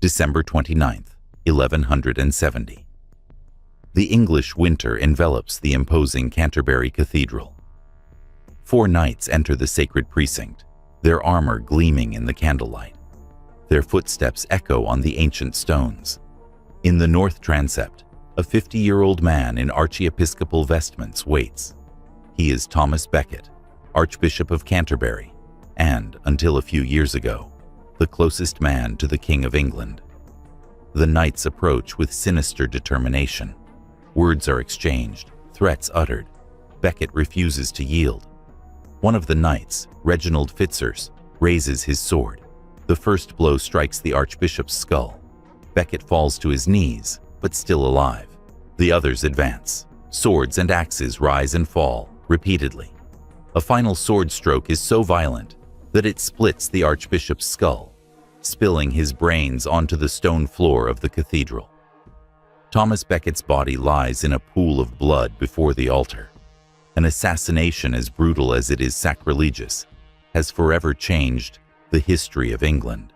December 29th, 1170. The English winter envelops the imposing Canterbury Cathedral. 4 knights enter the sacred precinct, their armor gleaming in the candlelight. Their footsteps echo on the ancient stones. In the north transept, a 50-year-old man in archiepiscopal vestments waits. He is Thomas Becket, Archbishop of Canterbury, and, until a few years ago, the closest man to the King of England. The knights approach with sinister determination. Words are exchanged, threats uttered. Becket refuses to yield. One of the knights, Reginald Fitzurse, raises his sword. The first blow strikes the Archbishop's skull. Becket falls to his knees, but still alive. The others advance. Swords and axes rise and fall, repeatedly. A final sword stroke is so violent that it splits the Archbishop's skull, spilling his brains onto the stone floor of the cathedral. Thomas Becket's body lies in a pool of blood before the altar. An assassination as brutal as it is sacrilegious has forever changed the history of England.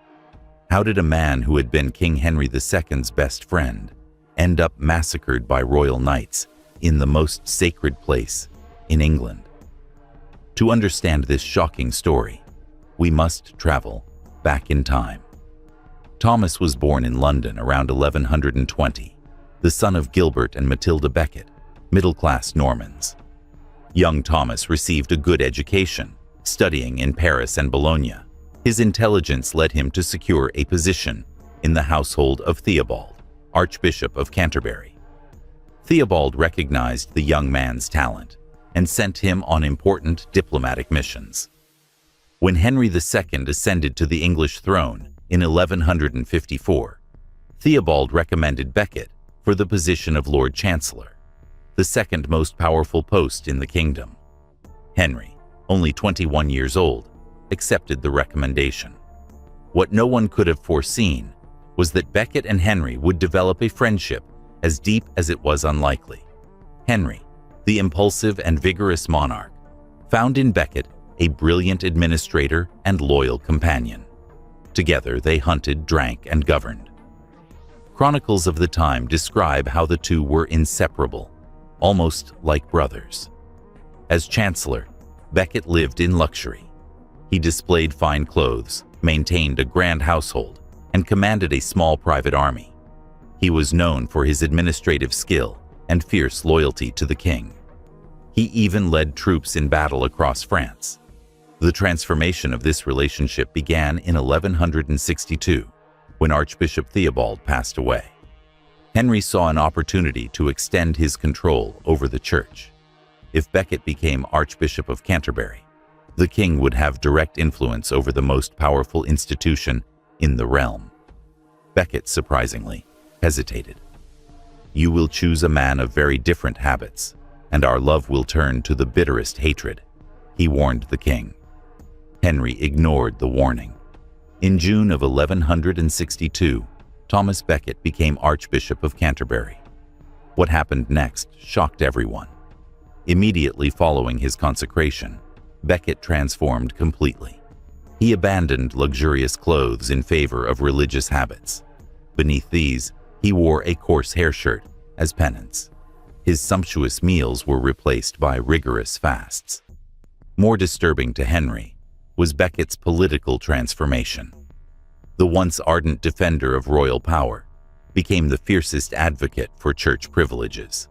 How did a man who had been King Henry II's best friend end up massacred by royal knights in the most sacred place in England? To understand this shocking story, we must travel back in time. Thomas was born in London around 1120, the son of Gilbert and Matilda Becket, middle-class Normans. Young Thomas received a good education, studying in Paris and Bologna. His intelligence led him to secure a position in the household of Theobald, Archbishop of Canterbury. Theobald recognized the young man's talent and sent him on important diplomatic missions. When Henry II ascended to the English throne in 1154, Theobald recommended Becket for the position of Lord Chancellor, the second most powerful post in the kingdom. Henry, only 21 years old, accepted the recommendation. What no one could have foreseen was that Becket and Henry would develop a friendship as deep as it was unlikely. Henry, the impulsive and vigorous monarch, found in Becket a brilliant administrator and loyal companion. Together they hunted, drank, and governed. Chronicles of the time describe how the two were inseparable, almost like brothers. As Chancellor, Becket lived in luxury. He displayed fine clothes, maintained a grand household, and commanded a small private army. He was known for his administrative skill and fierce loyalty to the king. He even led troops in battle across France. The transformation of this relationship began in 1162, when Archbishop Theobald passed away. Henry saw an opportunity to extend his control over the church. If Becket became Archbishop of Canterbury, the king would have direct influence over the most powerful institution in the realm. Becket, surprisingly, hesitated. "You will choose a man of very different habits, and our love will turn to the bitterest hatred," he warned the king. Henry ignored the warning. In June of 1162, Thomas Becket became Archbishop of Canterbury. What happened next shocked everyone. Immediately following his consecration, Becket transformed completely. He abandoned luxurious clothes in favor of religious habits. Beneath these, he wore a coarse hair shirt as penance. His sumptuous meals were replaced by rigorous fasts. More disturbing to Henry was Becket's political transformation. The once ardent defender of royal power became the fiercest advocate for church privileges.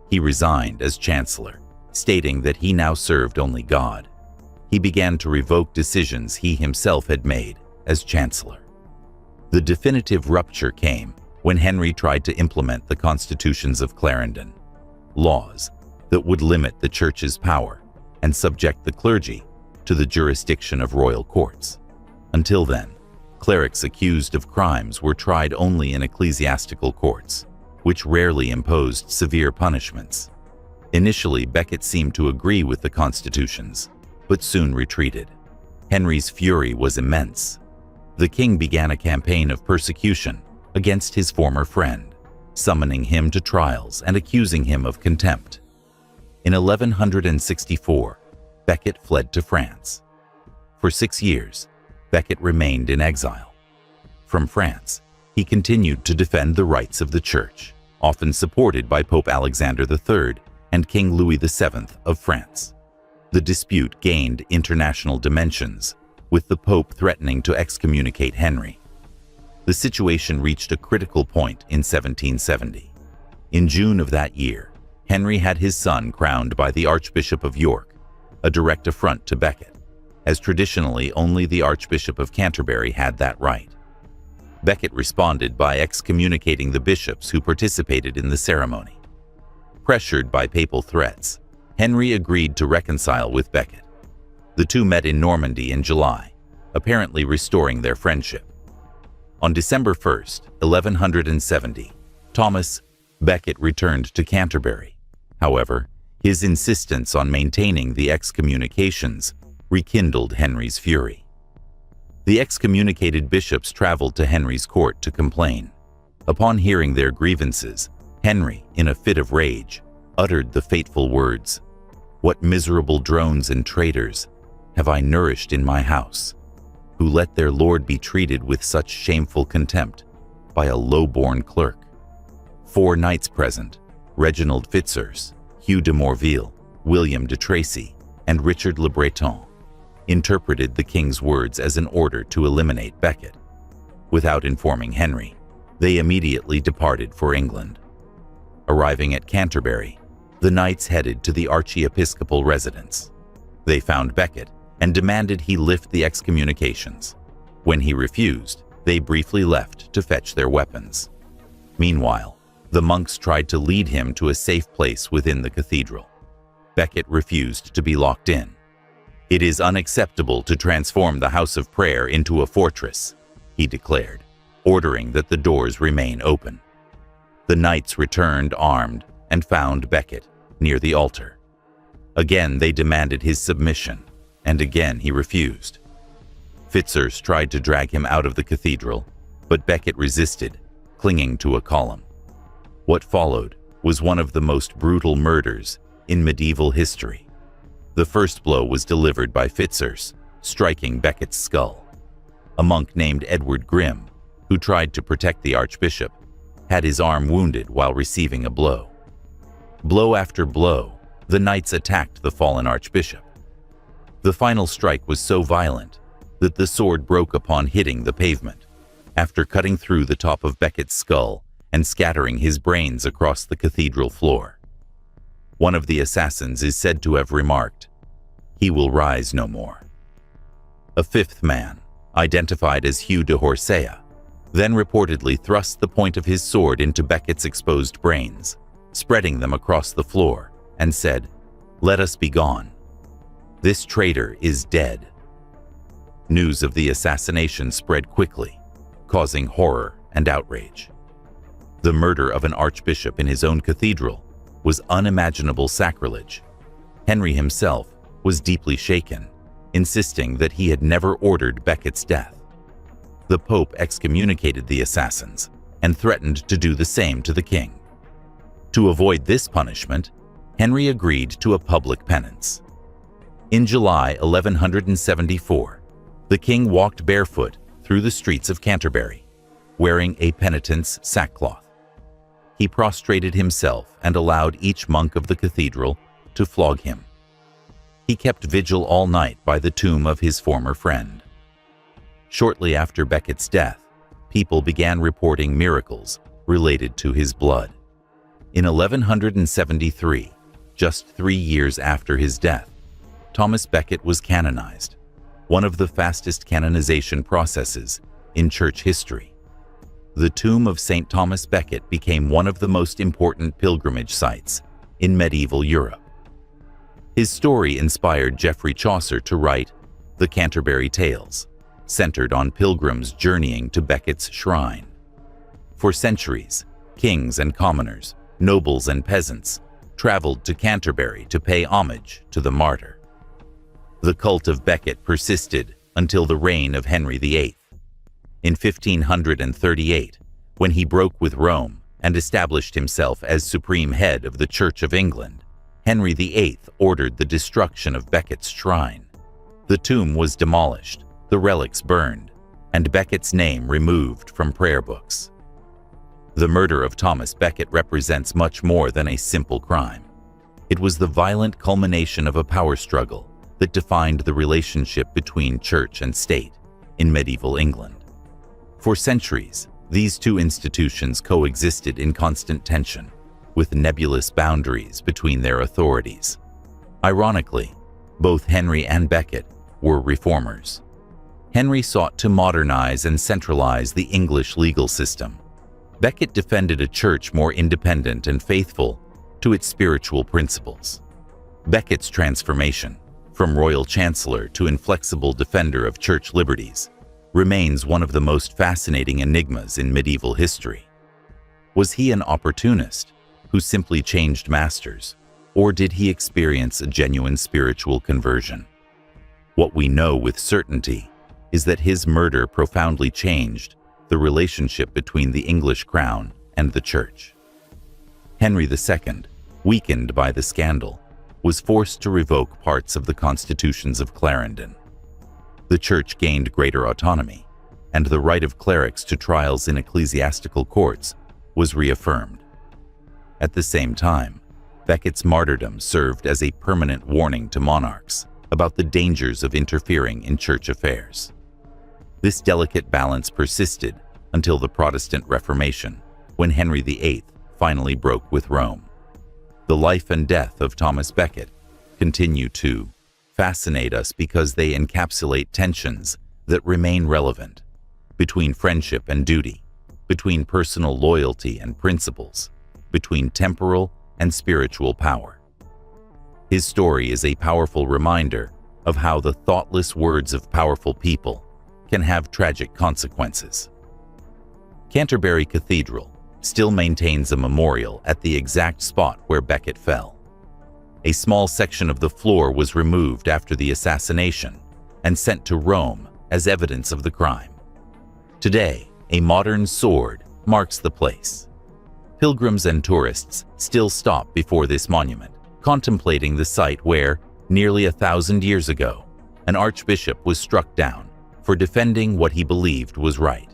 He resigned as chancellor, stating that he now served only God. He began to revoke decisions he himself had made as chancellor. The definitive rupture came when Henry tried to implement the constitutions of Clarendon, laws that would limit the church's power and subject the clergy to the jurisdiction of royal courts. Until then, clerics accused of crimes were tried only in ecclesiastical courts, which rarely imposed severe punishments. Initially, Becket seemed to agree with the constitutions, but soon retreated. Henry's fury was immense. The king began a campaign of persecution against his former friend, summoning him to trials and accusing him of contempt. In 1164, Becket fled to France. For 6 years, Becket remained in exile. From France, He continued to defend the rights of the Church, often supported by Pope Alexander III and King Louis VII of France. The dispute gained international dimensions, with the Pope threatening to excommunicate Henry. The situation reached a critical point in 1770. In June of that year, Henry had his son crowned by the Archbishop of York, a direct affront to Becket, as traditionally only the Archbishop of Canterbury had that right. Becket responded by excommunicating the bishops who participated in the ceremony. Pressured by papal threats, Henry agreed to reconcile with Becket. The two met in Normandy in July, apparently restoring their friendship. On December 1st, 1170, Thomas Becket returned to Canterbury. However, his insistence on maintaining the excommunications rekindled Henry's fury. The excommunicated bishops traveled to Henry's court to complain. Upon hearing their grievances, Henry, in a fit of rage, uttered the fateful words, "What miserable drones and traitors have I nourished in my house, who let their lord be treated with such shameful contempt by a low-born clerk?" 4 knights present, Reginald Fitzurse, Hugh de Morville, William de Tracy, and Richard le Breton, interpreted the king's words as an order to eliminate Becket. Without informing Henry, they immediately departed for England. Arriving at Canterbury, the knights headed to the archiepiscopal residence. They found Becket and demanded he lift the excommunications. When he refused, they briefly left to fetch their weapons. Meanwhile, the monks tried to lead him to a safe place within the cathedral. Becket refused to be locked in. "It is unacceptable to transform the house of prayer into a fortress," he declared, ordering that the doors remain open. The knights returned armed and found Becket near the altar. Again they demanded his submission, and again he refused. Fitzurse tried to drag him out of the cathedral, but Becket resisted, clinging to a column. What followed was one of the most brutal murders in medieval history. The first blow was delivered by Fitzurse, striking Becket's skull. A monk named Edward Grimm, who tried to protect the archbishop, had his arm wounded while receiving a blow. Blow after blow, the knights attacked the fallen archbishop. The final strike was so violent that the sword broke upon hitting the pavement, after cutting through the top of Becket's skull and scattering his brains across the cathedral floor. One of the assassins is said to have remarked, "He will rise no more." A fifth man, identified as Hugh de Horsea, then reportedly thrust the point of his sword into Becket's exposed brains, spreading them across the floor, and said, "Let us be gone. This traitor is dead." News of the assassination spread quickly, causing horror and outrage. The murder of an archbishop in his own cathedral was unimaginable sacrilege. Henry himself was deeply shaken, insisting that he had never ordered Becket's death. The Pope excommunicated the assassins and threatened to do the same to the king. To avoid this punishment, Henry agreed to a public penance. In July 1174, the king walked barefoot through the streets of Canterbury, wearing a penitent's sackcloth. He prostrated himself and allowed each monk of the cathedral to flog him. He kept vigil all night by the tomb of his former friend. Shortly after Becket's death, people began reporting miracles related to his blood. In 1173, just 3 years after his death, Thomas Becket was canonized, one of the fastest canonization processes in church history. The tomb of St. Thomas Becket became one of the most important pilgrimage sites in medieval Europe. His story inspired Geoffrey Chaucer to write The Canterbury Tales, centered on pilgrims journeying to Becket's shrine. For centuries, kings and commoners, nobles and peasants, traveled to Canterbury to pay homage to the martyr. The cult of Becket persisted until the reign of Henry VIII. In 1538, when he broke with Rome and established himself as supreme head of the Church of England, Henry VIII ordered the destruction of Becket's shrine. The tomb was demolished, the relics burned, and Becket's name removed from prayer books. The murder of Thomas Becket represents much more than a simple crime. It was the violent culmination of a power struggle that defined the relationship between church and state in medieval England. For centuries, these two institutions coexisted in constant tension, with nebulous boundaries between their authorities. Ironically, both Henry and Becket were reformers. Henry sought to modernize and centralize the English legal system. Becket defended a church more independent and faithful to its spiritual principles. Becket's transformation, from royal chancellor to inflexible defender of church liberties, remains one of the most fascinating enigmas in medieval history. Was he an opportunist who simply changed masters, or did he experience a genuine spiritual conversion? What we know with certainty is that his murder profoundly changed the relationship between the English crown and the church. Henry II, weakened by the scandal, was forced to revoke parts of the constitutions of Clarendon. The church gained greater autonomy, and the right of clerics to trials in ecclesiastical courts was reaffirmed. At the same time, Becket's martyrdom served as a permanent warning to monarchs about the dangers of interfering in church affairs. This delicate balance persisted until the Protestant Reformation, when Henry VIII finally broke with Rome. The life and death of Thomas Becket continue to fascinate us because they encapsulate tensions that remain relevant between friendship and duty, between personal loyalty and principles, between temporal and spiritual power. His story is a powerful reminder of how the thoughtless words of powerful people can have tragic consequences. Canterbury Cathedral still maintains a memorial at the exact spot where Becket fell. A small section of the floor was removed after the assassination and sent to Rome as evidence of the crime. Today, a modern sword marks the place. Pilgrims and tourists still stop before this monument, contemplating the site where, nearly 1,000 years ago, an archbishop was struck down for defending what he believed was right.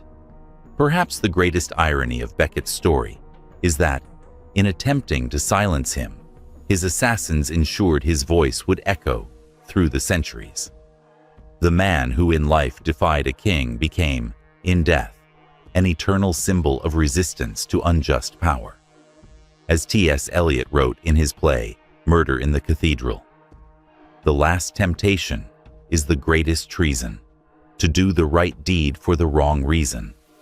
Perhaps the greatest irony of Becket's story is that, in attempting to silence him, his assassins ensured his voice would echo through the centuries. The man who in life defied a king became, in death, an eternal symbol of resistance to unjust power. As T.S. Eliot wrote in his play, Murder in the Cathedral, "The last temptation is the greatest treason, to do the right deed for the wrong reason,